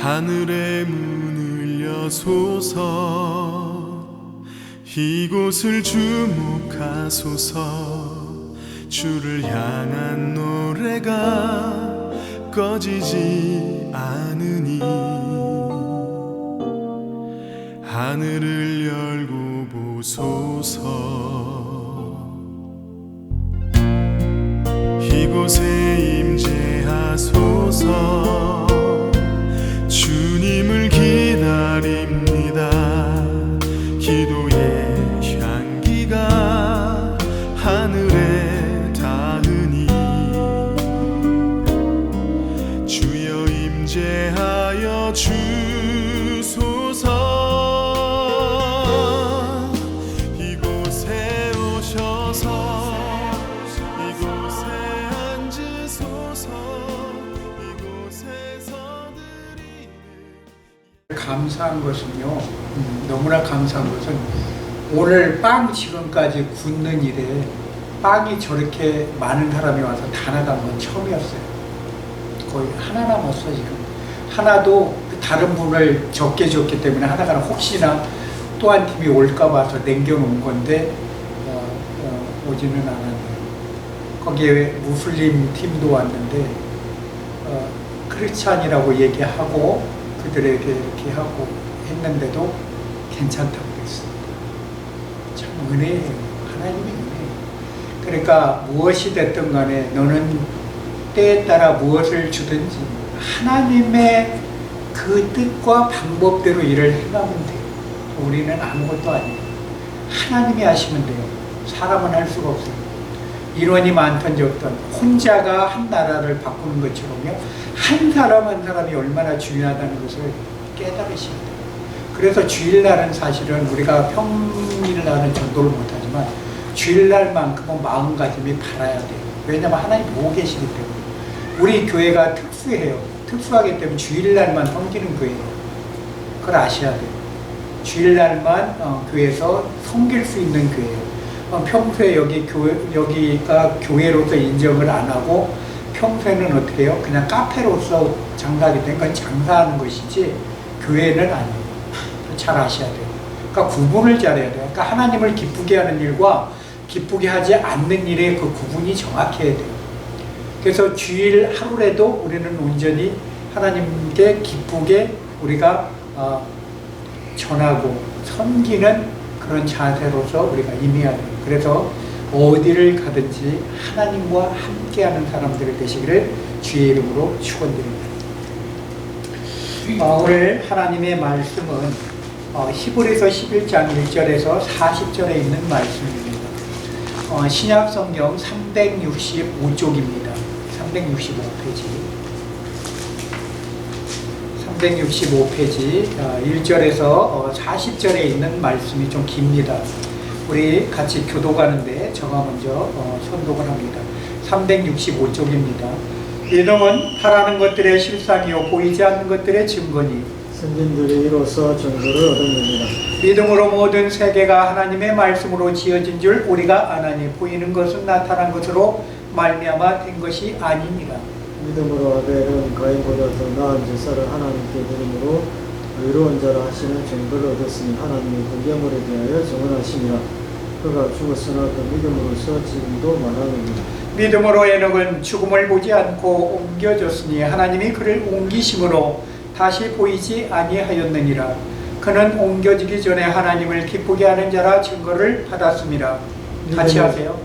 하늘의 문을 여소서 이곳을 주목하소서 주를 향한 노래가 꺼지지 않으니 하늘을 열고 보소서 이곳에 임재하소서 주님을 기다립니다 기도의 향기가 하늘에 닿으니 주여 임재하여 주소서 이곳에 오셔서 이곳에 앉으소서 이곳에서 드리는 감사한 것은요, 너무나 감사한 것은 오늘 빵 지금까지 굽는 일에 빵이 저렇게 많은 사람이 와서 다 나간 건 처음이었어요. 거의 하나 남았어 지금. 하나도 다른 분을 적게 줬기 때문에 하나가 혹시나 또 한 팀이 올까 봐서 남겨놓은 건데 오지는 않았네요. 거기에 무슬림 팀도 왔는데 크리스찬이라고 얘기하고 그들에게 이렇게 하고 했는데도 괜찮다고 그랬습니다. 참 은혜예요. 하나님의 은혜. 그러니까 무엇이 됐든 간에 너는 때에 따라 무엇을 주든지 하나님의 그 뜻과 방법대로 일을 해가면 돼요. 우리는 아무것도 아니에요. 하나님이 하시면 돼요. 사람은 할 수가 없어요. 인원이 많든지 없든 혼자가 한 나라를 바꾸는 것처럼요. 한 사람 한 사람이 얼마나 중요하다는 것을 깨달으셔야 돼요. 그래서 주일날은 사실은 우리가 평일날은 전도를 못하지만 주일날만큼은 마음가짐이 바라야 돼요. 왜냐하면 하나님 보고 계시기 때문에. 우리 교회가 특수해요. 특수하기 때문에 주일날만 섬기는 교회예요. 그걸 아셔야 돼요. 주일날만 교회에서 섬길 수 있는 교회예요. 평소에 여기가 교회로서 인정을 안 하고 평소에는 어떻게 해요? 그냥 카페로서 장사하기 때문에 그건 장사하는 것이지 교회는 아니에요. 잘 아셔야 돼요. 그러니까 구분을 잘해야 돼요. 그러니까 하나님을 기쁘게 하는 일과 기쁘게 하지 않는 일의 그 구분이 정확해야 돼요. 그래서 주일 하루라도 우리는 온전히 하나님께 기쁘게 우리가 전하고 섬기는 그런 자세로서 우리가 임해야 돼요. 그래서 어디를 가든지 하나님과 함께하는 사람들이 되시기를 주의 이름으로 축원드립니다. 오늘 하나님의 말씀은 히브리서 11장 1절에서 40절에 있는 말씀입니다. 신약 성경 365쪽입니다. 365페이지. 365페이지 1절에서 40절에 있는 말씀이 좀 깁니다. 우리 같이 교도 가는데 저가 먼저 선독을 합니다. 365쪽입니다. 믿음은 바라는 것들의 실상이요 보이지 않는 것들의 증거니 선진들이 이로써 정보를 얻었느니라. 믿음으로 모든 세계가 하나님의 말씀으로 지어진 줄 우리가 아나니 보이는 것은 나타난 것으로 말미암아 된 것이 아니니라. 믿음으로 아벨은 가인보다 더 나은 제사를 하나님께 드림으로 의로운 자라 하시는 정보를 얻었으니 하나님이 그 영혼에 대하여 정언하시니라. 그가 죽었으나 그 믿음으로서 지금도 말하느니라. 믿음으로 에녹은 죽음을 보지 않고 옮겨졌으니 하나님이 그를 옮기심으로 다시 보이지 아니하였느니라. 그는 옮겨지기 전에 하나님을 기쁘게 하는 자라 증거를 받았습니다. 같이 하세요.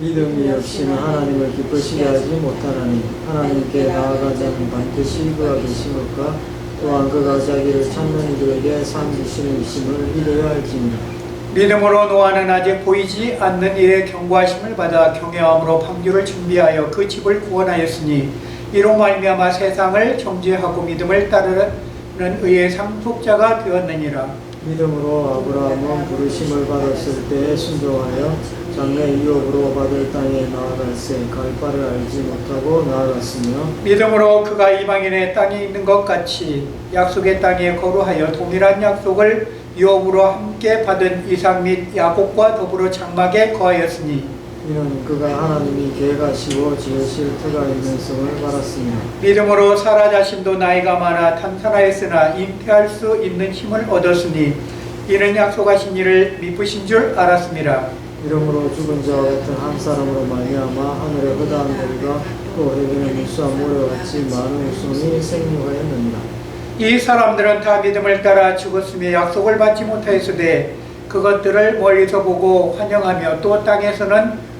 믿음이 없이는 하나님을 기쁘시게 하지 못하나니 하나님께 나아간 자는 반드시 그가 계심을까 또한 그가 자기를 찾는 이들에게 상 주시는 이심을 믿어야 할지니라. 믿음으로 노아는 아직 보이지 않는 일에 경고하심을 받아 경외함으로 방주를 준비하여 그 집을 구원하였으니 이로 말미암아 세상을 정죄하고 믿음을 따르는 의의 상속자가 되었느니라. 믿음으로 아브라함은 부르심을 받았을 때에 순종하여 장래 유업으로 받을 땅에 나아갈새 갈 바를 알지 못하고 나아갔으며 믿음으로 그가 이방인의 땅에 있는 것 같이 약속의 땅에 거루하여 동일한 약속을 유업으로 함께 받은 이삭 및 야곱과 더불어 장막에 거하였으니 이는 그가 하나님이 계획하시고 지으실 터가 있는 성을 받았습니다. 믿음으로 사라 자신도 나이가 많아 탄탄하였으나 잉태할 수 있는 힘을 얻었으니 이는 약속하신 일을 미쁘신 줄 알았습니다. 이러므로 죽은 자와 같은 한 사람으로 말미암아 하늘의 허다한 별과 또 해변의 무수한 모래같이 많은 우성이 생육하였느니라. 이 사람들은 다 믿음을 따라 죽었으며 약속을 받지 못하였으되 그것들을 멀리서 보고 환영하며 또 땅에서는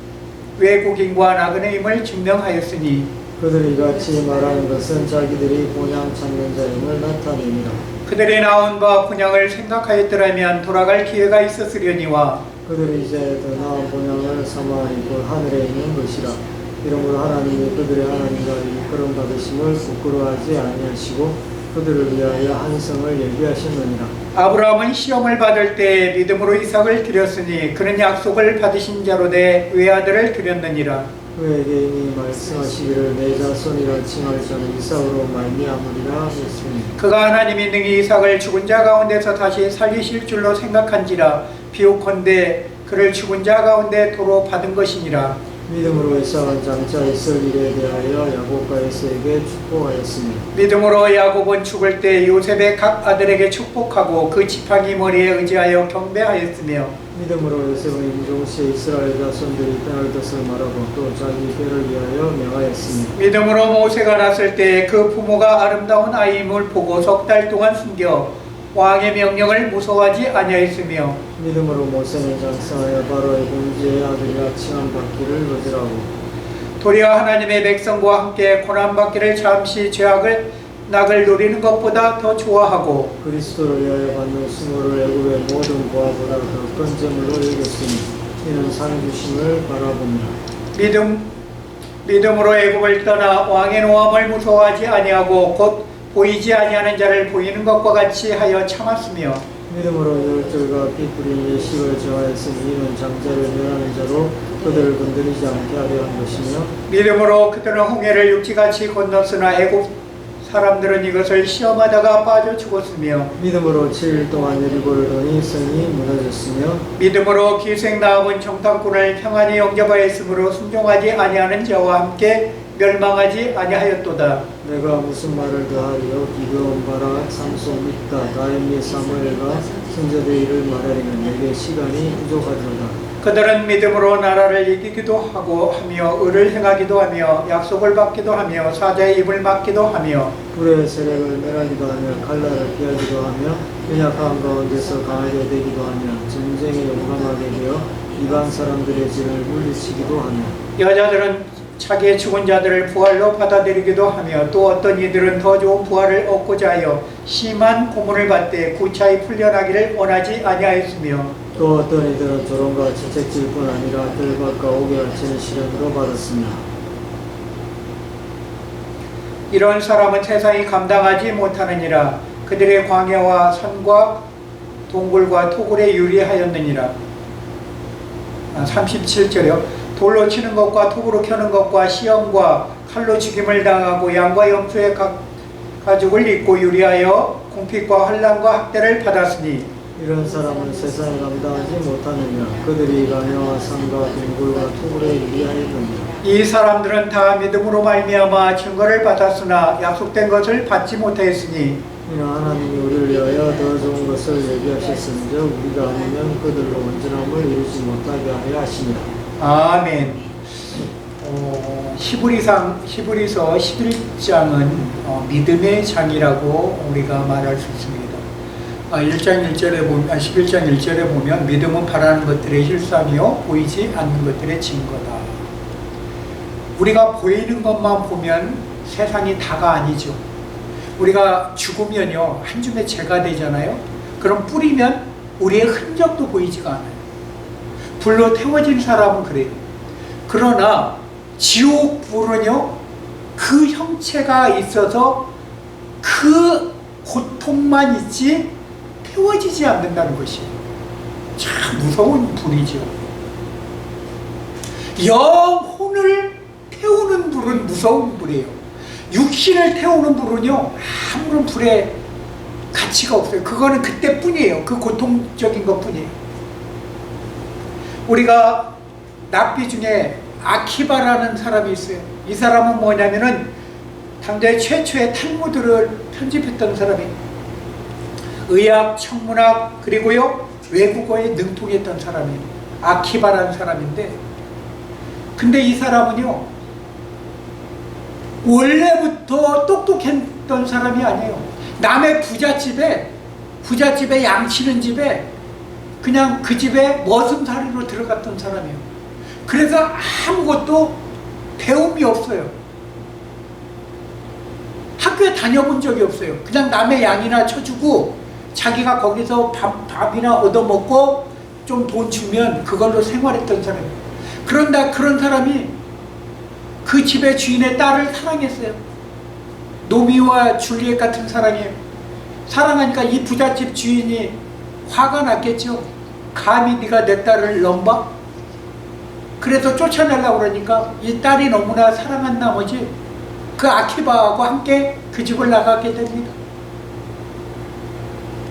외국인과 나그네임을 증명하였으니 그들이 같이 말하는 것은 자기들이 본향 찾는 자임을 나타내니라. 그들이 나온 바 분양을 생각하였더라면 돌아갈 기회가 있었으려니와 그들이 이제 더 나은 본향을 삼아하니 곧 하늘에 있는 것이라. 이러므로 하나님이 그들의 하나님과 일컬음 받으심을 부끄러워하지 아니하시고 그들을 위하여 한 성을 예비하셨느니라. 아브라함은 시험을 받을 때 믿음으로 이삭을 드렸으니 그는 약속을 받으신 자로 돼 외아들을 드렸느니라. 그에게 이미 말씀하시기를 내 자손이라 칭할 자는 이삭으로 말미암으리라 했으니 그가 하나님이 능히 이삭을 죽은 자 가운데서 다시 살리실 줄로 생각한지라 비옥컨대 그를 죽은 자 가운데 도로 받은 것이니라. 믿음으로 이삭은 장차 있을 일에 대하여 야곱과 에서에게 축복하였으니 믿음으로 야곱은 죽을 때 요셉의 각 아들에게 축복하고 그 지팡이 머리에 의지하여 경배하였으며 믿음으로 요셉은 임종시에 이스라엘 자손들이 편할 것을 말하고 또 자기 뼈를 위하여 명하였으니 믿음으로 모세가 났을 때 그 부모가 아름다운 아이임을 보고 석 달 동안 숨겨 왕의 명령을 무서워하지 아니하였으며 믿음으로 모세는 장성하여 바로의 본지의 아들이라 칭함받기를 거절하고 도리어 하나님의 백성과 함께 고난받기를 잠시 죄악을 낙을 누리는 것보다 더 좋아하고 그리스도를 위하여 받는 수모를 애굽의 모든 보화보다 더 큰 재물로 여겼으니 이는 상주심을 바라봅니다. 믿음으로 애굽을 떠나 왕의 노함을 무서워하지 아니하고 곧 보이지 아니하는 자를 보이는 것과 같이 하여 참았으며 믿음으로 열절과 피 뿌린 예식을 정하였으니 이는 장자를 멸하는 자로 그들을 건드리지 않게 하려 한 것이며 믿음으로 그들은 홍해를 육지같이 건넜으나 애굽 사람들은 이것을 시험하다가 빠져 죽었으며 믿음으로 7일 동안 여리고를 도니 성이 무너졌으며 믿음으로 기생나합은 정탐꾼을 평안히 영접하였으므로 순종하지 아니하는 자와 함께 멸망하지 아니하였도다. 내가 무슨 말을 더하리요 기그온 바라 삼손 밉다 다임 및 사무엘과 선자들의 일을 말하려면 내게 시간이 부족하리로다. 그들은 믿음으로 나라를 이기기도 하고 하며 의를 행하기도 하며 약속을 받기도 하며 사자의 입을 막기도 하며 불의 세력을 멸하기도 하며 칼날을 피하기도 하며 연약한 가운데서 강하게 되기도 하며 전쟁에 용감하게 되어 이방 사람들의 진을 물리치기도 하며 여자들은 자기의 죽은 자들을 부활로 받아들이기도 하며 또 어떤 이들은 더 좋은 부활을 얻고자 하여 심한 고문을 받되 구차히 풀려나기를 원하지 아니하였으며 또 어떤 이들은 조롱과 채찍질 뿐 아니라 들박과 옥에 갇히는 시련도 받았습니다. 이런 사람은 세상이 감당하지 못하느니라. 그들의 광야와 산과 동굴과 토굴에 유리하였느니라. 37절이요. 돌로 치는 것과 톱으로 켜는 것과 시험과 칼로 죽임을 당하고 양과 염소의 가죽을 입고 유리하여 궁핍과 환난과 학대를 받았으니 이런 사람은 세상에 감당하지 못하느냐 그들이 광야와 산과 동굴과 토굴에 유리하였느니라. 이 사람들은 다 믿음으로 말미암아 증거를 받았으나 약속된 것을 받지 못하였으니 이는 하나님이 우리를 위하여 더 좋은 것을 예비하셨은즉 우리가 아니면 그들로 온전함을 이루지 못하게 하려 하시니라. 아멘. 히브리서 11장은 믿음의 장이라고 우리가 말할 수 있습니다. 1장 1절에 보면 11장 1절에 보면 믿음은 바라는 것들의 실상이요 보이지 않는 것들의 증거다. 우리가 보이는 것만 보면 세상이 다가 아니죠. 우리가 죽으면요 한 줌의 재가 되잖아요. 그럼 뿌리면 우리의 흔적도 보이지가 않아요. 불로 태워진 사람은 그래요. 그러나 지옥 불은요 그 형체가 있어서 그 고통만 있지 태워지지 않는다는 것이에요. 참 무서운 불이죠. 영혼을 태우는 불은 무서운 불이에요. 육신을 태우는 불은요 아무런 불에 가치가 없어요. 그거는 그때뿐이에요. 그 고통적인 것뿐이에요. 우리가 랍비 중에 아키바라는 사람이 있어요. 이 사람은 뭐냐면은 당대 최초의 탈무드를 편집했던 사람이, 의학, 천문학, 그리고요 외국어에 능통했던 사람이에요. 아키바라는 사람인데, 근데 이 사람은요 원래부터 똑똑했던 사람이 아니에요. 남의 부잣집에 양치는 집에 그냥 그 집에 머슴살이로 들어갔던 사람이에요. 그래서 아무것도 배움이 없어요. 학교에 다녀본 적이 없어요. 그냥 남의 양이나 쳐주고 자기가 거기서 밥이나 얻어먹고 좀 돈 주면 그걸로 생활했던 사람이에요. 그런데 그런 사람이 그 집의 주인의 딸을 사랑했어요. 노미와 줄리엣 같은 사랑이에요. 사랑하니까 이 부잣집 주인이 화가 났겠죠. 감히 네가 내 딸을 넘봐? 그래서 쫓아내려고 그러니까 이 딸이 너무나 사랑한 나머지 그 아키바하고 함께 그 집을 나가게 됩니다.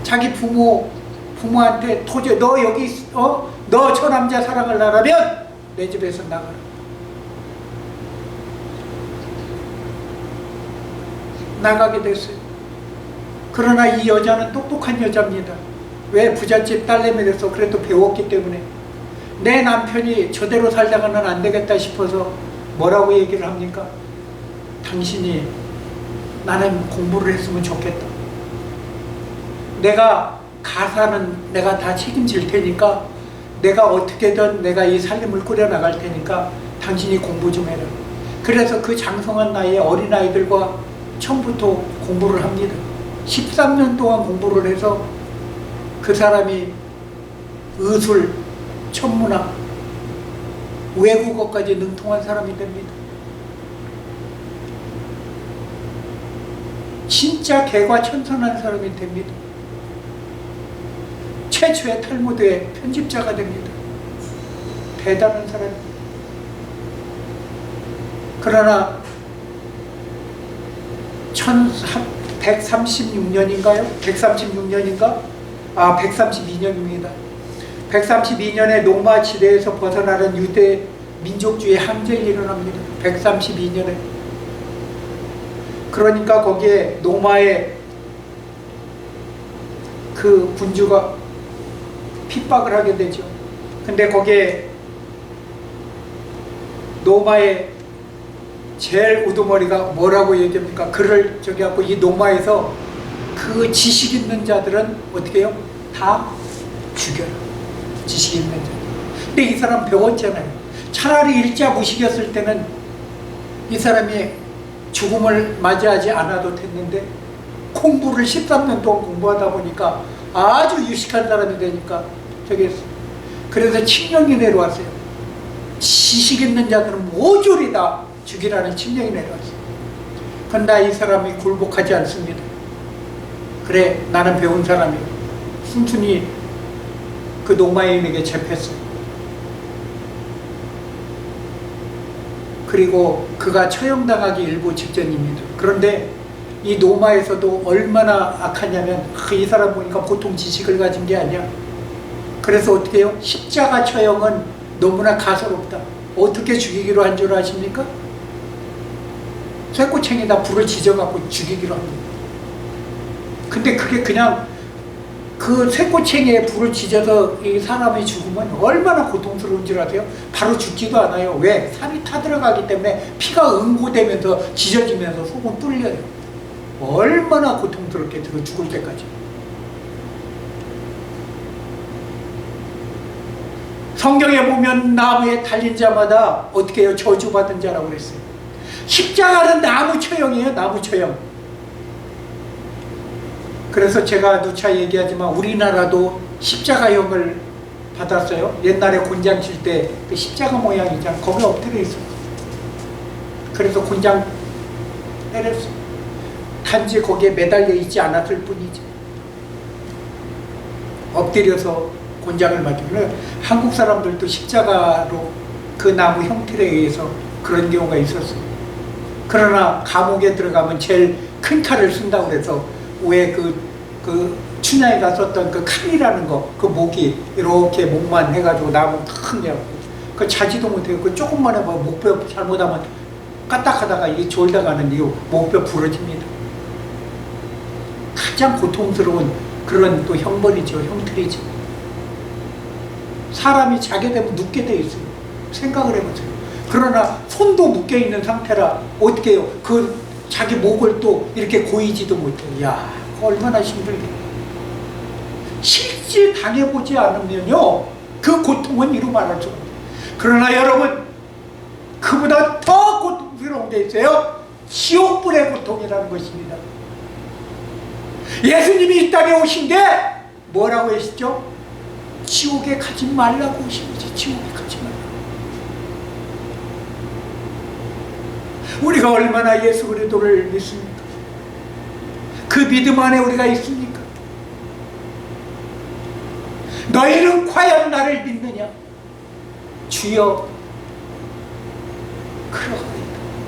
자기 부모한테 도저히 너 여기 너 저 남자 사랑을 하려면 내 집에서 나가라. 나가게 됐어요. 그러나 이 여자는 똑똑한 여자입니다. 왜? 부잣집 딸내미 돼서 그래도 배웠기 때문에. 내 남편이 저대로 살다가는 안 되겠다 싶어서 뭐라고 얘기를 합니까? 당신이 나는 공부를 했으면 좋겠다. 내가 가사는 내가 다 책임질 테니까, 내가 어떻게든 내가 이 살림을 꾸려나갈 테니까 당신이 공부 좀 해라. 그래서 그 장성한 나이에 어린아이들과 처음부터 공부를 합니다. 13년 동안 공부를 해서 그 사람이 의술, 천문학, 외국어까지 능통한 사람이 됩니다. 진짜 개과천선한 사람이 됩니다. 최초의 탈무드의 편집자가 됩니다. 대단한 사람입니다. 그러나 136년인가요? 136년인가? 132년입니다. 132년에 노마 지대에서 벗어나는 유대 민족주의 항쟁이 일어납니다. 132년에. 그러니까 거기에 노마의 그 군주가 핍박을 하게 되죠. 근데 거기에 노마의 제일 우두머리가 뭐라고 얘기합니까? 그를 저기 하고 이 노마에서 그 지식 있는 자들은 어떻게 해요? 다 죽여라. 지식 있는 자. 근데 이 사람 배웠잖아요. 차라리 일자 무식이었을 때는 이 사람이 죽음을 맞이하지 않아도 됐는데, 공부를 13년 동안 공부하다 보니까 아주 유식한 사람이 되니까 저기 했어요. 그래서 칙령이 내려왔어요. 지식 있는 자들은 모조리 다 죽이라는 칙령이 내려왔어요. 그런데 이 사람이 굴복하지 않습니다. 그래, 나는 배운 사람이에요. 순순히 그 노마인에게 잡혔어요. 그리고 그가 처형당하기 일보 직전입니다. 그런데 이 노마에서도 얼마나 악하냐면, 이 사람 보니까 보통 지식을 가진 게 아니야. 그래서 어떻게 해요? 십자가 처형은 너무나 가소롭다. 어떻게 죽이기로 한 줄 아십니까? 쇠꼬챙이다 불을 지져갖고 죽이기로 합니다. 근데 그게 그냥 그 쇠꼬챙이에 불을 지져서 이 사람이 죽으면 얼마나 고통스러운 줄 아세요? 바로 죽지도 않아요. 왜? 살이 타들어가기 때문에 피가 응고되면서 지져지면서 속은 뚫려요. 얼마나 고통스럽게 죽을 때까지. 성경에 보면 나무에 달린 자마다 어떻게 해요? 저주받은 자라고 그랬어요. 십자가는 나무 처형이에요. 나무 처형. 그래서 제가 누차 얘기하지만 우리나라도 십자가형을 받았어요. 옛날에 곤장 칠 때 그 십자가 모양 있잖아요. 거기 엎드려 있어요. 그래서 곤장 때렸어요. 단지 거기에 매달려 있지 않았을 뿐이지. 엎드려서 곤장을 맞으면, 한국 사람들도 십자가로 그 나무 형틀에 의해서 그런 경우가 있었어요. 그러나 감옥에 들어가면 제일 큰 칼을 쓴다고 해서 왜 그 춘향이가 썼던 그 칼이라는 거, 그 목이 이렇게 목만 해가지고 나무 큰 게 그 자지도 못해요. 그 조금만 해봐 목뼈 잘못하면 까딱하다가 이 졸다가는 이 목뼈 부러집니다. 가장 고통스러운 그런 또 형벌이죠. 형틀이죠. 사람이 자게 되면 눕게 돼 있어요. 생각을 해보세요. 그러나 손도 묶여 있는 상태라 어떻게 해요? 그 자기 목을 또 이렇게 고이지도 못해요. 야, 얼마나 힘들게. 실제 당해보지 않으면요, 그 고통은 이루 말할 수 없어요. 그러나 여러분, 그보다 더 고통스러운 게 있어요. 지옥불의 고통이라는 것입니다. 예수님이 이 땅에 오신 게 뭐라고 하시죠? 지옥에 가지 말라고 오신 거지. 지옥에 가지 말라고. 우리가 얼마나 예수 그리스도를 믿습니까? 그 믿음 안에 우리가 있습니까? 너희는 과연 나를 믿느냐? 주여, 그러하이다.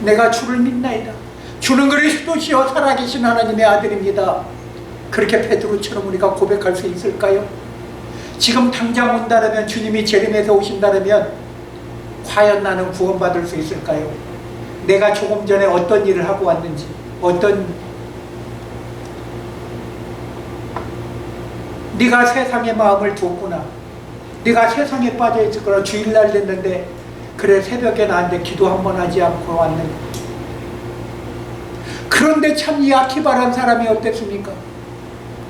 내가 주를 믿나이다. 주는 그리스도시요 살아계신 하나님의 아들입니다. 그렇게 베드로처럼 우리가 고백할 수 있을까요? 지금 당장 온다면, 주님이 재림해서 오신다면 과연 나는 구원받을 수 있을까요? 내가 조금 전에 어떤 일을 하고 왔는지, 네가 세상에 마음을 두었구나, 네가 세상에 빠져있을 거라. 주일날 됐는데 그래 새벽에 나한테 기도 한번 하지 않고 왔는데. 그런데 참 이 아키바라는 사람이 어땠습니까?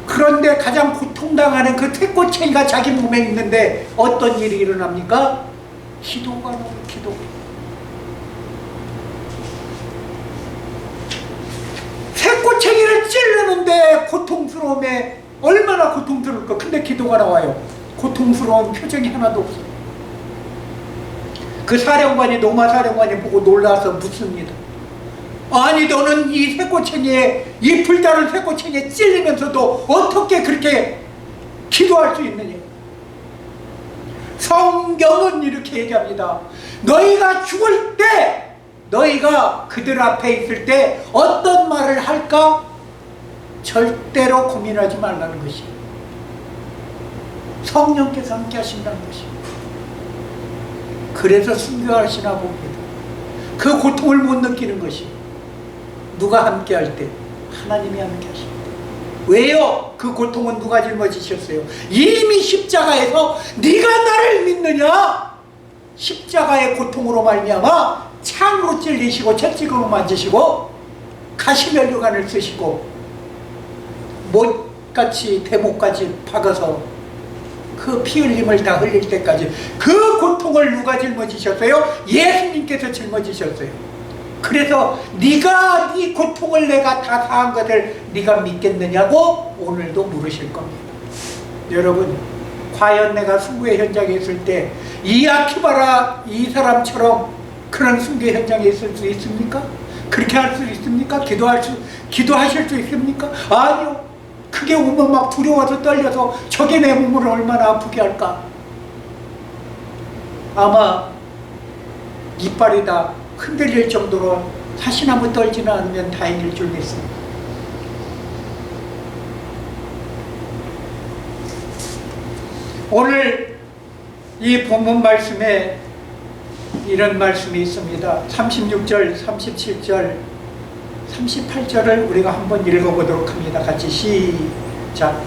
그런데 가장 고통당하는 그 쇠꼬챙이가 자기 몸에 있는데 어떤 일이 일어납니까? 기도가 나와요. 기도가. 쇠꼬챙이를 찌르는데 고통스러움에 얼마나 고통스러울까. 근데 기도가 나와요. 고통스러운 표정이 하나도 없어요. 그 사령관이, 로마 사령관이 보고 놀라서 묻습니다. 아니, 너는 이 쇠꼬챙이에, 이 불타는 쇠꼬챙이에 찔리면서도 어떻게 그렇게 기도할 수 있느냐? 성경은 이렇게 얘기합니다. 너희가 죽을 때, 너희가 그들 앞에 있을 때 어떤 말을 할까? 절대로 고민하지 말라는 것이에요. 성령께서 함께 하신다는 것이에요. 그래서 순교하시나 봅니다. 그 고통을 못 느끼는 것이 누가 함께 할 때? 하나님이 함께 하십니다. 왜요? 그 고통은 누가 짊어지셨어요? 이미 십자가에서 네가 나를 믿느냐? 십자가의 고통으로 말미암아 창으로 찔리시고 채찍으로 만지시고 가시면류관을 쓰시고 못같이 대목까지 박아서 그 피 흘림을 다 흘릴 때까지 그 고통을 누가 짊어지셨어요? 예수님께서 짊어지셨어요. 그래서 네가 네 고통을 내가 다 사한 것을 네가 믿겠느냐고 오늘도 물으실 겁니다. 여러분, 과연 내가 순교의 현장에 있을 때 이 아키바라 이 사람처럼 그런 순교 현장에 있을 수 있습니까? 그렇게 할 수 있습니까? 기도하실 수 있습니까? 아니요. 그게 오면 막 두려워서 떨려서 저게 내 몸을 얼마나 아프게 할까? 아마 이빨이 다 흔들릴 정도로 사시나무 떨지는 않으면 다행일 줄 믿습니다. 오늘 이 본문 말씀에 이런 말씀이 있습니다. 36절, 37절, 38절을 우리가 한번 읽어보도록 합니다. 같이 시작.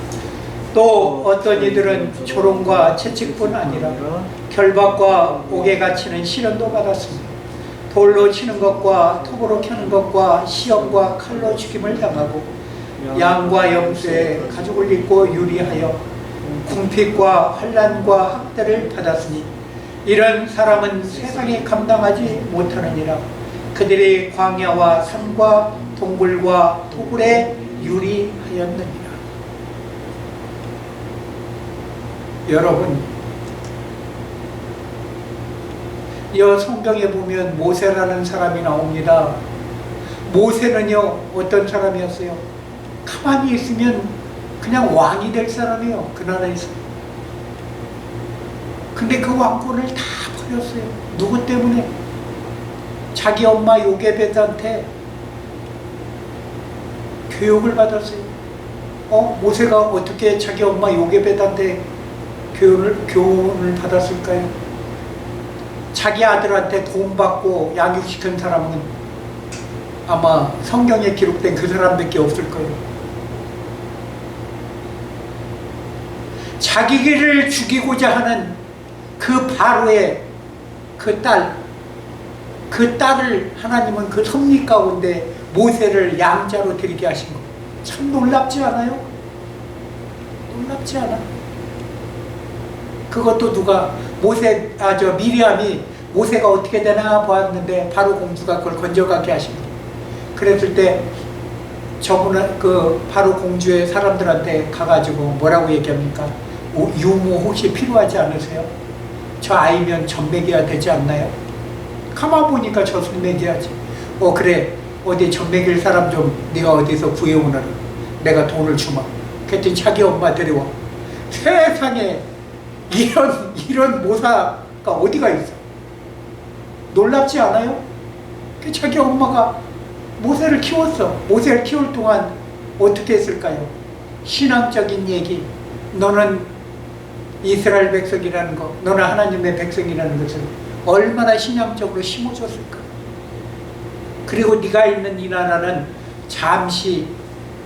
또 어떤 이들은 조롱과 채찍뿐 아니라 결박과 옥에 갇히는 시련도 받았습니다. 돌로 치는 것과 톱으로 켜는 것과 시험과 칼로 죽임을 당하고 양과 염소에 가죽을 입고 유리하여 궁핍과 환난과 학대를 받았으니 이런 사람은 세상에 감당하지 못하느니라. 그들이 광야와 산과 동굴과 토굴에 유리하였느니라. 여러분, 이 성경에 보면 모세라는 사람이 나옵니다. 모세는요, 어떤 사람이었어요? 가만히 있으면 그냥 왕이 될 사람이에요. 그 나라에서. 근데 그 왕권을 다 버렸어요. 누구 때문에? 자기 엄마 요게벳한테 교육을 받았어요. 모세가 어떻게 자기 엄마 요게벳한테 교훈을 받았을까요? 자기 아들한테 돈 받고 양육시킨 사람은 아마 성경에 기록된 그 사람밖에 없을 거예요. 자기를 죽이고자 하는 그 바로의 그 딸을 하나님은 그 섭리 가운데 모세를 양자로 드리게 하신 거. 참 놀랍지 않아요? 놀랍지 않아? 그것도 누가 미리암이 모세가 어떻게 되나 보았는데 바로 공주가 그걸 건져가게 하신 거. 그랬을 때 저분은 그 바로 공주의 사람들한테 가가지고 뭐라고 얘기합니까? 유모 혹시 필요하지 않으세요? 저 아이면 젖 먹여야 되지 않나요? 가만 보니까 젖을 먹여야지. 그래, 어디 젖 먹일 사람 좀 네가 어디서 구해오너라. 내가 돈을 주마. 그랬더니 자기 엄마 데려와. 세상에 이런 모사가 어디가 있어? 놀랍지 않아요? 자기 엄마가 모세를 키웠어. 모세를 키울 동안 어떻게 했을까요? 신앙적인 얘기. 너는 이스라엘 백성이라는 거, 너는 하나님의 백성이라는 것을 얼마나 신앙적으로 심어줬을까? 그리고 네가 있는 이 나라는 잠시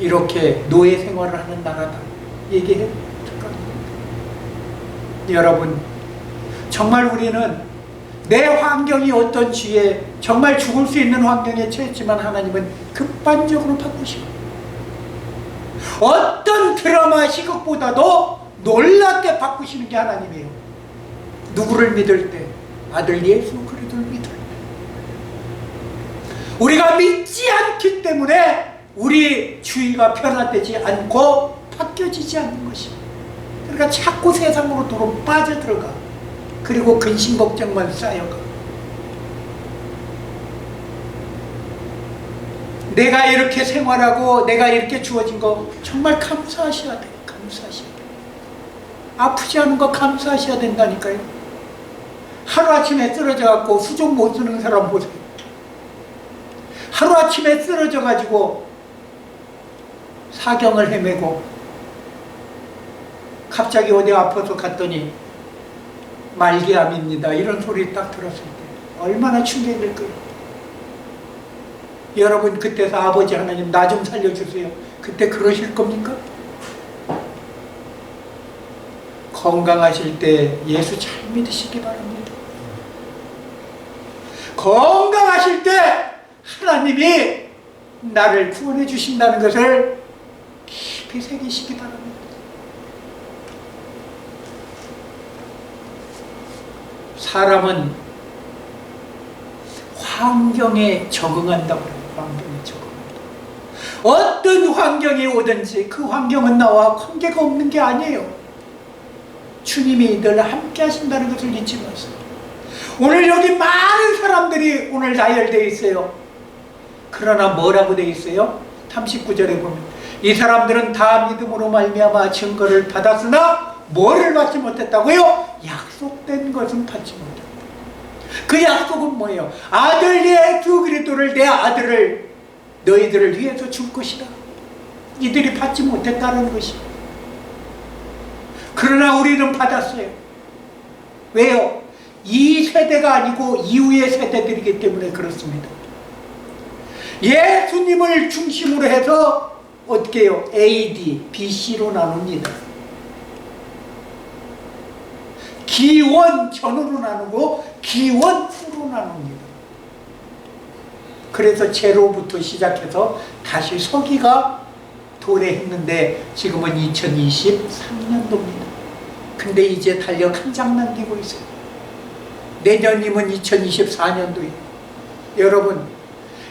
이렇게 노예 생활을 하는 나라다. 얘기해. 여러분, 정말 우리는 내 환경이 어떤 쥐에 정말 죽을 수 있는 환경에 처했지만 하나님은 급반적으로 바꾸시고 어떤 드라마 시극보다도 놀랍게 바꾸시는 게 하나님이에요. 누구를 믿을 때? 아들 예수 그리스도를 믿을 때. 우리가 믿지 않기 때문에 우리 주의가 변화되지 않고 바뀌어지지 않는 것입니다. 그러니까 자꾸 세상으로 빠져들어가. 그리고 근심 걱정만 쌓여가. 내가 이렇게 생활하고 내가 이렇게 주어진 거 정말 감사하셔야 돼요. 감사하셔야 돼요. 아프지 않은 거 감사하셔야 된다니까요. 하루아침에 쓰러져 갖고 수족 못 쓰는 사람 보세요. 하루아침에 쓰러져 가지고 사경을 헤매고 갑자기 어디 아파서 갔더니 말기암입니다. 이런 소리 딱 들었을 때 얼마나 충격일 거예요. 여러분 그때서 아버지 하나님 나 좀 살려주세요. 그때 그러실 겁니까? 건강하실 때 예수 잘 믿으시기 바랍니다. 건강하실 때 하나님이 나를 구원해 주신다는 것을 깊이 새기시기 바랍니다. 사람은 환경에 적응한다고 그래요. 환경에 적응한다. 어떤 환경이 오든지 그 환경은 나와 관계가 없는 게 아니에요. 주님이 늘 함께 하신다는 것을 잊지 마세요. 오늘 여기 많은 사람들이 오늘 나열되어 있어요. 그러나 뭐라고 되어 있어요? 39절에 보면 이 사람들은 다 믿음으로 말미암아 증거를 받았으나 뭐를 받지 못했다고요? 약속된 것은 받지 못했다. 그 약속은 뭐예요? 아들 예수 그리스도를 내 아들을 너희들을 위해서 줄 것이다. 이들이 받지 못했다는 것이. 그러나 우리는 받았어요. 왜요? 이 세대가 아니고 이후의 세대들이기 때문에 그렇습니다. 예수님을 중심으로 해서 어떻게 해요? AD, BC로 나눕니다. 기원 전으로 나누고 기원 후로 나눕니다. 그래서 제로부터 시작해서 다시 서기가 도래했는데 지금은 2023년도입니다. 근데 이제 달력 한 장 남기고 있어요. 내년이면 2024년도예요. 여러분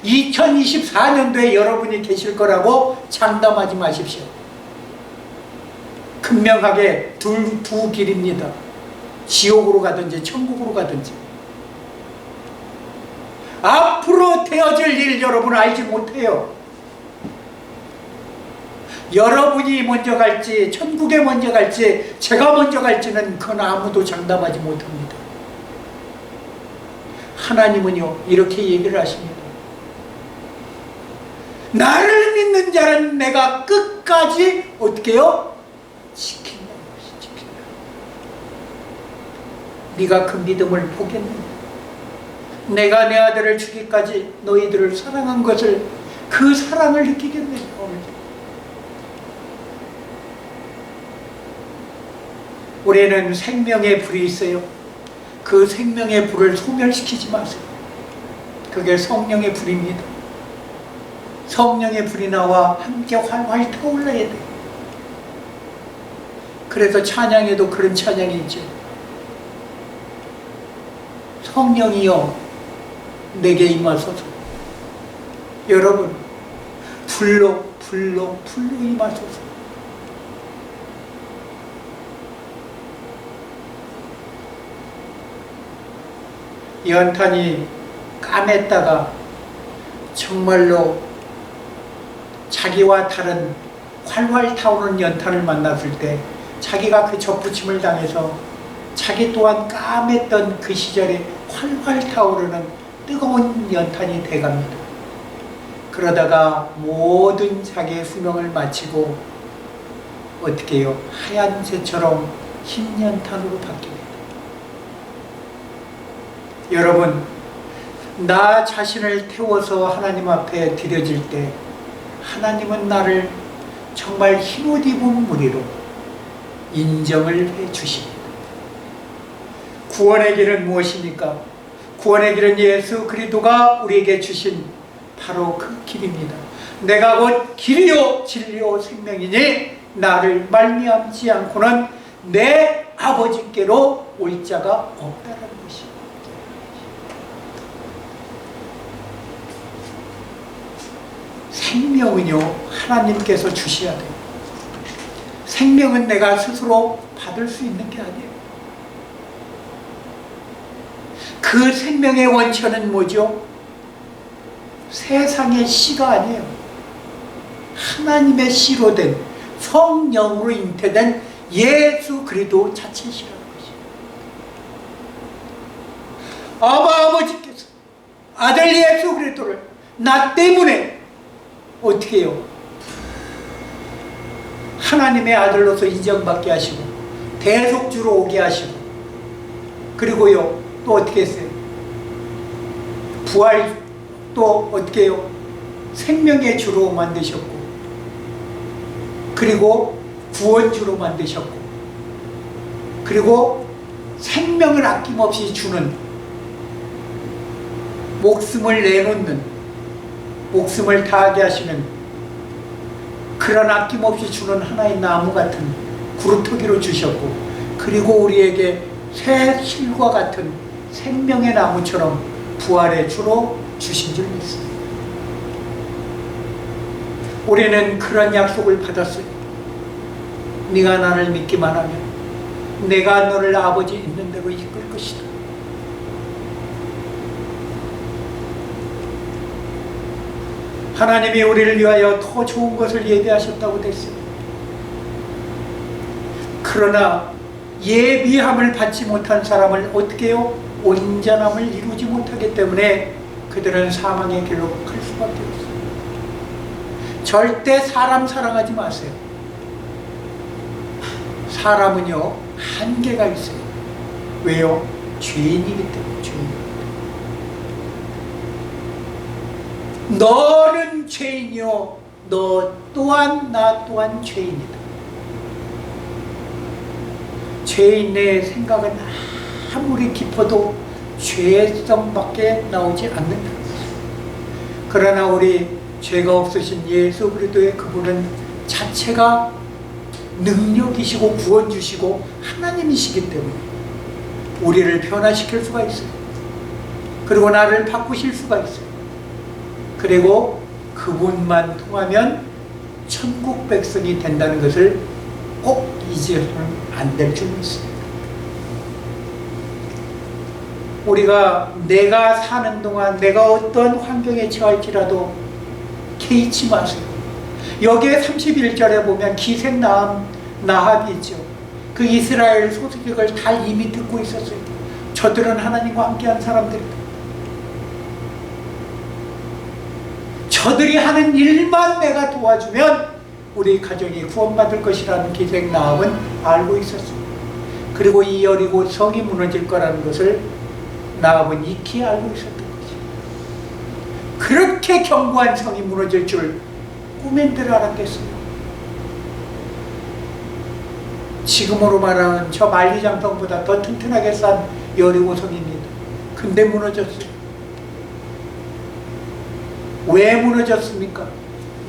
2024년도에 여러분이 계실 거라고 장담하지 마십시오. 분명하게 두 길입니다. 지옥으로 가든지 천국으로 가든지. 앞으로 되어질 일 여러분 알지 못해요. 여러분이 먼저 갈지 천국에 먼저 갈지 제가 먼저 갈지는 그건 아무도 장담하지 못합니다. 하나님은요 이렇게 얘기를 하십니다. 나를 믿는 자는 내가 끝까지 어떻게 해요? 지킨다. 네가 그 믿음을 보겠느냐? 내가 내 아들을 주기까지 너희들을 사랑한 것을, 그 사랑을 느끼겠네요. 오늘. 우리는 생명의 불이 있어요. 그 생명의 불을 소멸시키지 마세요. 그게 성령의 불입니다. 성령의 불이 나와 함께 활활 타올라야 돼요. 그래서 찬양에도 그런 찬양이 있죠. 성령이여 내게 임하소서. 여러분, 불로 임하소서. 연탄이 까맸다가 정말로 자기와 다른 활활 타오르는 연탄을 만났을 때 자기가 그 접붙임을 당해서 자기 또한 까맸던 그 시절에 활활 타오르는 뜨거운 연탄이 돼갑니다. 그러다가 모든 자기의 수명을 마치고 어떻게 해요? 하얀 새처럼 흰 연탄으로 바뀝니다. 여러분, 나 자신을 태워서 하나님 앞에 드려질 때 하나님은 나를 정말 흰옷 입은 무리로 인정을 해 주십니다. 구원의 길은 무엇입니까? 구원의 길은 예수 그리스도가 우리에게 주신 바로 그 길입니다. 내가 곧 길이요 진리요 생명이니 나를 말미암지 않고는 내 아버지께로 올 자가 없다는 것입니다. 생명은요, 하나님께서 주셔야 돼요. 생명은 내가 스스로 받을 수 있는 게 아니에요. 그 생명의 원천은 뭐죠? 세상의 씨가 아니에요. 하나님의 씨로 된, 성령으로 잉태된 예수 그리스도 자체시라는 것이에요. 아버지께서 아들 예수 그리스도를 나 때문에 어떻게 해요? 하나님의 아들로서 인정받게 하시고 대속주로 오게 하시고, 그리고요 또 어떻게 했어요? 부활 또 어떻게 해요? 생명의 주로 만드셨고, 그리고 구원주로 만드셨고, 그리고 생명을 아낌없이 주는, 목숨을 내놓는, 목숨을 다하게 하시는 그런 아낌없이 주는 하나의 나무 같은 구루터기로 주셨고, 그리고 우리에게 새 실과 같은 생명의 나무처럼 부활의 주로 주신 줄 믿습니다. 우리는 그런 약속을 받았어요. 네가 나를 믿기만 하면 내가 너를 아버지 있는 대로 이끌 것이다. 하나님이 우리를 위하여 더 좋은 것을 예비하셨다고 됐어요. 그러나 예비함을 받지 못한 사람을 어떻게 해요? 온전함을 이루지 못하기 때문에 그들은 사망의 길로 갈 수밖에 없어요. 절대 사람 사랑하지 마세요. 사람은요 한계가 있어요. 왜요? 죄인이기 때문에. 죄인. 너는 죄인이요 너 또한 나 또한 죄인이다. 죄인의 생각은 아무리 깊어도 죄성밖에 나오지 않는다는 것입니다. 그러나 우리 죄가 없으신 예수 그리스도의 그분은 자체가 능력이시고 구원 주시고 하나님이시기 때문에 우리를 변화시킬 수가 있어요. 그리고 나를 바꾸실 수가 있어요. 그리고 그분만 통하면 천국 백성이 된다는 것을 꼭 잊어서는 안 될 줄 믿습니다. 우리가 내가 사는 동안 내가 어떤 환경에 처할지라도 개의치 마세요. 여기에 31절에 보면 기생 나합이 있죠. 그 이스라엘 소식을 다 이미 듣고 있었어요. 저들은 하나님과 함께한 사람들이다. 저들이 하는 일만 내가 도와주면 우리 가정이 구원받을 것이라는 기생 나합은 알고 있었어요. 그리고 이 여리고 성이 무너질 거라는 것을 나합은 익히 알고 있었던 거지. 그렇게 견고한 성이 무너질 줄 꿈엔들 알았겠어요. 지금으로 말하는 저 만리장성보다 더 튼튼하게 싼 여리고성입니다. 근데 무너졌어요. 왜 무너졌습니까?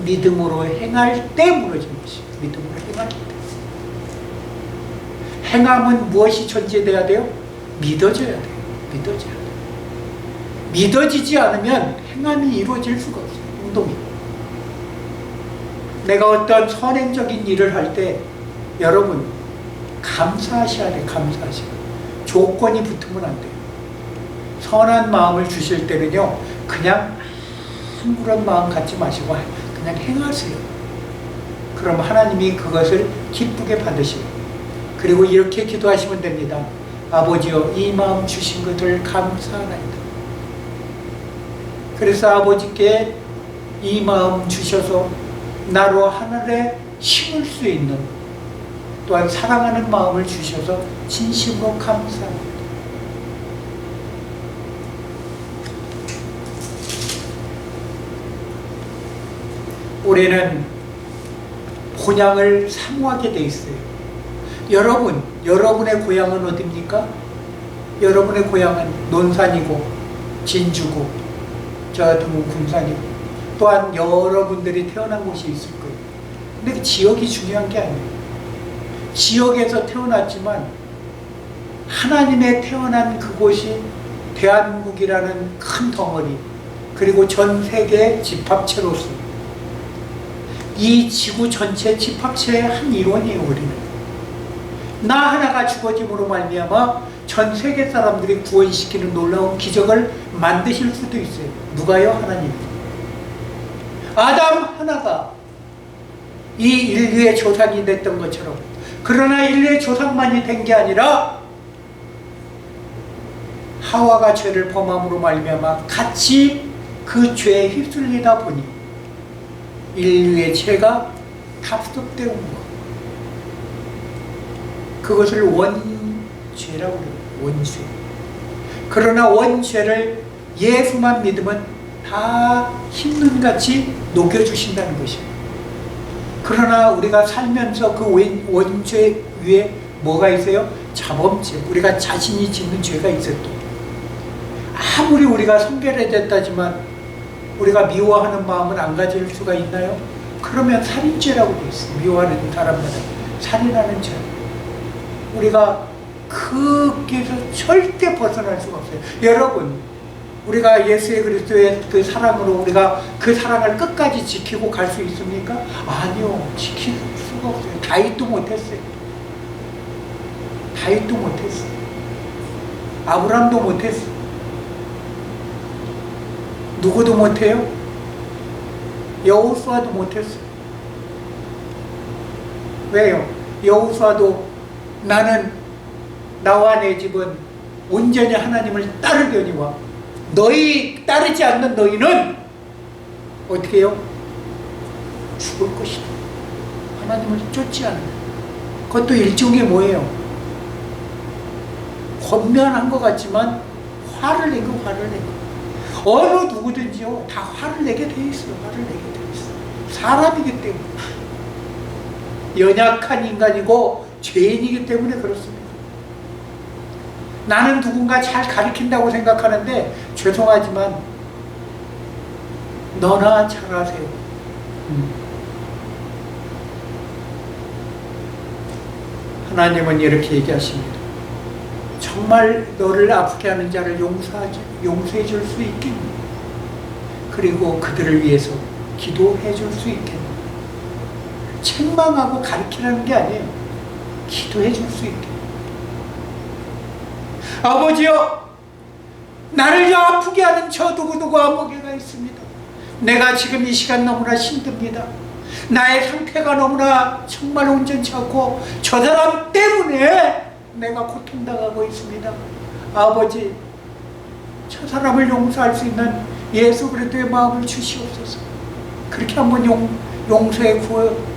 믿음으로 행할 때 무너진 것이. 믿음으로 행할 때. 행함은 무엇이 전제돼야 돼요? 믿어져야 돼요. 믿어져야 돼요. 믿어지지 않으면 행함이 이루어질 수가 없어요. 운동이. 내가 어떤 선행적인 일을 할 때 여러분 감사하셔야 돼요. 감사하셔야 돼요. 조건이 붙으면 안 돼요. 선한 마음을 주실 때는요, 그냥 아무런 마음 갖지 마시고 그냥 행하세요. 그럼 하나님이 그것을 기쁘게 받으시고, 그리고 이렇게 기도하시면 됩니다. 아버지여, 이 마음 주신 것을 감사하나이다. 그래서 아버지께 이 마음 주셔서 나로 하늘에 심을 수 있는, 또한 사랑하는 마음을 주셔서 진심으로 감사합니다. 올해는 본향을 사모하게 돼 있어요. 여러분의 고향은 어디입니까? 여러분의 고향은 논산이고 진주고 저 같은 건 군산이고, 또한 여러분들이 태어난 곳이 있을 거예요. 근데 그 지역이 중요한 게 아니에요. 지역에서 태어났지만 하나님의 태어난 그곳이 대한민국이라는 큰 덩어리, 그리고 전 세계 집합체로서 이 지구 전체 집합체의 한 일원이에요. 우리는 나 하나가 죽어짐으로 말미암아 전 세계 사람들이 구원시키는 놀라운 기적을 만드실 수도 있어요. 누가요? 하나님. 아담 하나가 이 인류의 조상이 됐던 것처럼, 그러나 인류의 조상만이 된 게 아니라 하와가 죄를 범함으로 말미암아 같이 그 죄에 휩쓸리다 보니 인류의 죄가 답습되어 온 것. 그것을 원죄라고 그래요. 원죄. 그러나 원죄를 예수만 믿으면 다 흰눈같이 녹여주신다는 것입니다. 그러나 우리가 살면서 그 원죄 위에 뭐가 있어요? 자범죄. 우리가 자신이 짓는 죄가 있어도 아무리 우리가 성결해졌다지만 우리가 미워하는 마음을 안 가질 수가 있나요? 그러면 살인죄라고 되어 있어요. 미워하는 사람들은 살인하는 죄. 우리가 거기에서 절대 벗어날 수가 없어요. 여러분, 우리가 예수의 그리스도의 그 사랑으로 우리가 그 사랑을 끝까지 지키고 갈 수 있습니까? 아니요. 지킬 수가 없어요. 다윗도 못했어요. 다윗도 못했어요. 아브람도 못했어요. 누구도 못해요? 여호수아도 못했어요. 왜요? 여호수아도 나는 나와 내 집은 온전히 하나님을 따르려니와 너희 따르지 않는 너희는 어떻게 해요? 죽을 것이다. 하나님을 쫓지 않는. 그것도 일종의 뭐예요? 권면한 것 같지만 화를 내고 어느 누구든지요 다 화를 내게 돼 있어요. 화를 내게 돼 있어요. 사람이기 때문에, 연약한 인간이고 죄인이기 때문에 그렇습니다. 나는 누군가 잘 가르친다고 생각하는데 죄송하지만 너나 잘하세요. 하나님은 이렇게 얘기하십니다. 정말 너를 아프게 하는 자를 용서해 줄 수 있겠니? 그리고 그들을 위해서 기도해 줄 수 있겠니? 책망하고 가르치라는 게 아니에요. 기도해 줄 수 있겠니? 아버지여, 나를 아프게 하는 저 누구누구와 목에가 있습니다. 내가 지금 이 시간 너무나 힘듭니다. 나의 상태가 너무나 정말 온전치 않고 저 사람 때문에 내가 고통당하고 있습니다. 아버지, 저 사람을 용서할 수 있는 예수 그리스도의 마음을 주시옵소서. 그렇게 한번 용서의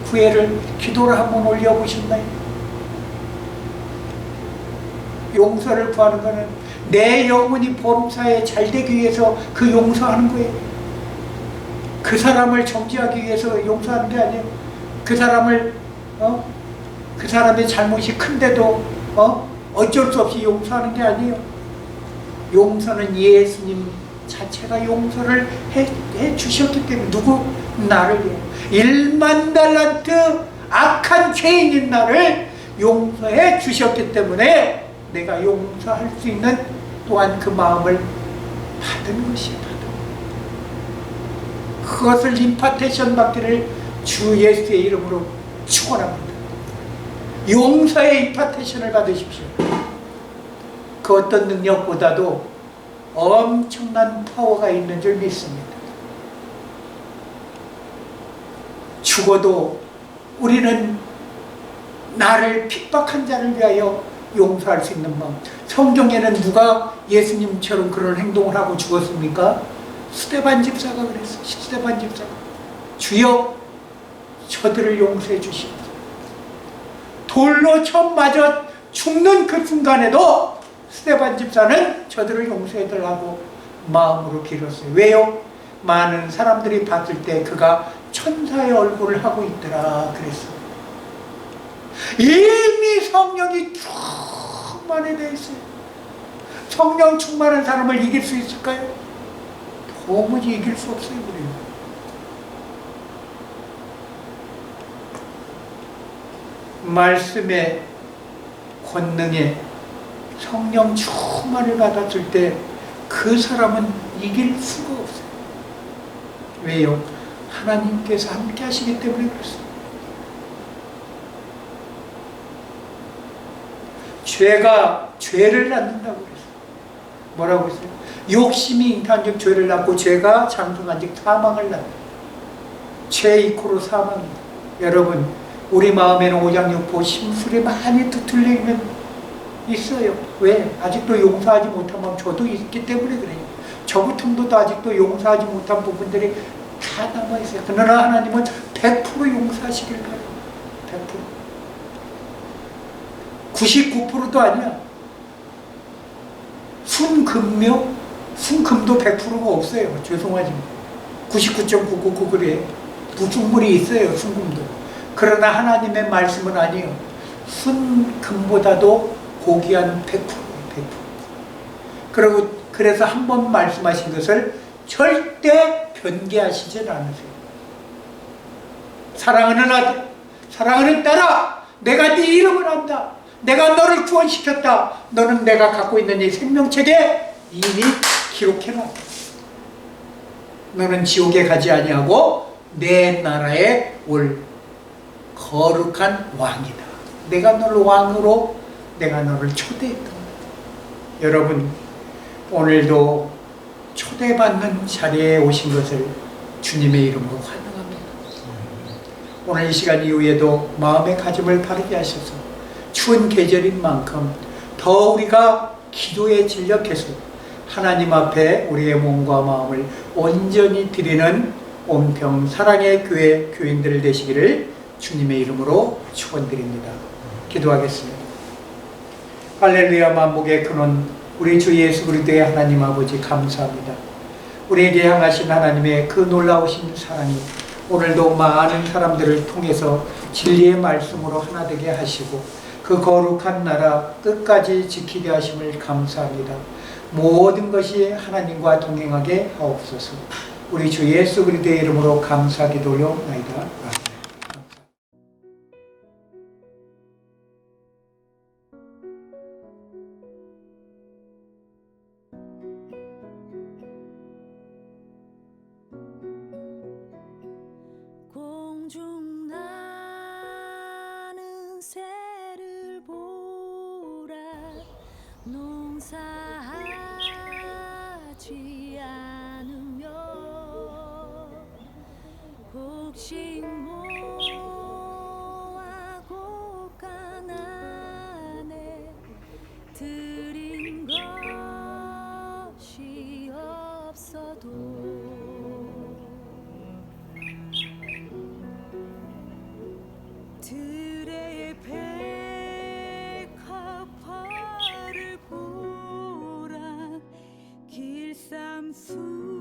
구애를, 기도를 한번 올려보셨나요? 용서를 구하는 것은 내 영혼이 범사에 잘 되기 위해서 그 용서하는 거예요. 그 사람을 정죄하기 위해서 용서하는 게 아니에요. 그 사람을 그 사람의 잘못이 큰데도 어쩔 수 없이 용서하는 게 아니에요. 용서는 예수님 자체가 용서를 해 주셨기 때문에. 누구? 나를요. 1만 달란트 악한 죄인인 나를 용서해 주셨기 때문에 내가 용서할 수 있는 또한 그 마음을 받은 것이에요. 그것을 임파테이션 받기를 주 예수의 이름으로 축원합니다. 용서의 임파테이션을 받으십시오. 그 어떤 능력보다도 엄청난 파워가 있는 줄 믿습니다. 죽어도 우리는 나를 핍박한 자를 위하여 용서할 수 있는 마음. 성경에는 누가 예수님처럼 그런 행동을 하고 죽었습니까? 스데반 집사가 그랬어요. 스데반 집사가. 주여 저들을 용서해 주시옵소서. 돌로 처음 맞아 죽는 그 순간에도 스데반 집사는 저들을 용서해 달라고 마음으로 빌었어요. 왜요? 많은 사람들이 봤을 때 그가 천사의 얼굴을 하고 있더라 그랬어요. 이미 성령이 충만해 되어 있어요. 성령 충만한 사람을 이길 수 있을까요? 도무지 이길 수 없어요. 우리는. 말씀의 권능에 성령 충만을 받았을 때 그 사람은 이길 수가 없어요. 왜요? 하나님께서 함께 하시기 때문에 그렇습니다. 죄가 죄를 낳는다고 그랬어요. 뭐라고 했어요? 욕심이 인간적 죄를 낳고 죄가 장성한즉 사망을 낳는다. 죄 이코로 사망입니다. 여러분, 우리 마음에는 오장육부 심술이 많이 뒤틀려 있는 있어요. 왜? 아직도 용서하지 못한 마음 저도 있기 때문에 그래요. 저부터도 아직도 용서하지 못한 부분들이 다 남아있어요. 그러나 하나님은 100% 용서하시길 바라요. 100%. 99%도 아니야. 순금묘? 순금도 100%가 없어요. 죄송하지만 99.999 그래요. 부순물이 있어요. 순금도. 그러나 하나님의 말씀은 아니에요. 순금보다도 고귀한 100%. 그래서 한 번 말씀하신 것을 절대 변개하시질 않으세요. 사랑하는 아들, 사랑하는 딸아, 내가 네 이름을 안다. 내가 너를 구원시켰다. 너는 내가 갖고 있는 이 생명책에 이미 기록해놨다. 너는 지옥에 가지 아니하고 내 나라에 올 거룩한 왕이다. 내가 너를 왕으로 내가 너를 초대했다. 여러분, 오늘도 초대받는 자리에 오신 것을 주님의 이름으로 환영합니다. 오늘 이 시간 이후에도 마음의 가짐을 바르게 하셔서 추운 계절인 만큼 더 우리가 기도에 진력해서 하나님 앞에 우리의 몸과 마음을 온전히 드리는 온평 사랑의 교회 교인들 되시기를 주님의 이름으로 축원드립니다. 기도하겠습니다. 할렐루야. 만복의 근원 우리 주 예수 그리스도의 하나님 아버지 감사합니다. 우리에게 향하신 하나님의 그 놀라우신 사랑이 오늘도 많은 사람들을 통해서 진리의 말씀으로 하나 되게 하시고 그 거룩한 나라 끝까지 지키게 하심을 감사합니다. 모든 것이 하나님과 동행하게 하옵소서. 우리 주 예수 그리스도의 이름으로 감사기도 올려옵나이다. 공중 나는 새를 보라 농사하지 않으며 곡식모아 곡간 안에 들인 것이 없어도 들의 백합화를 보라 수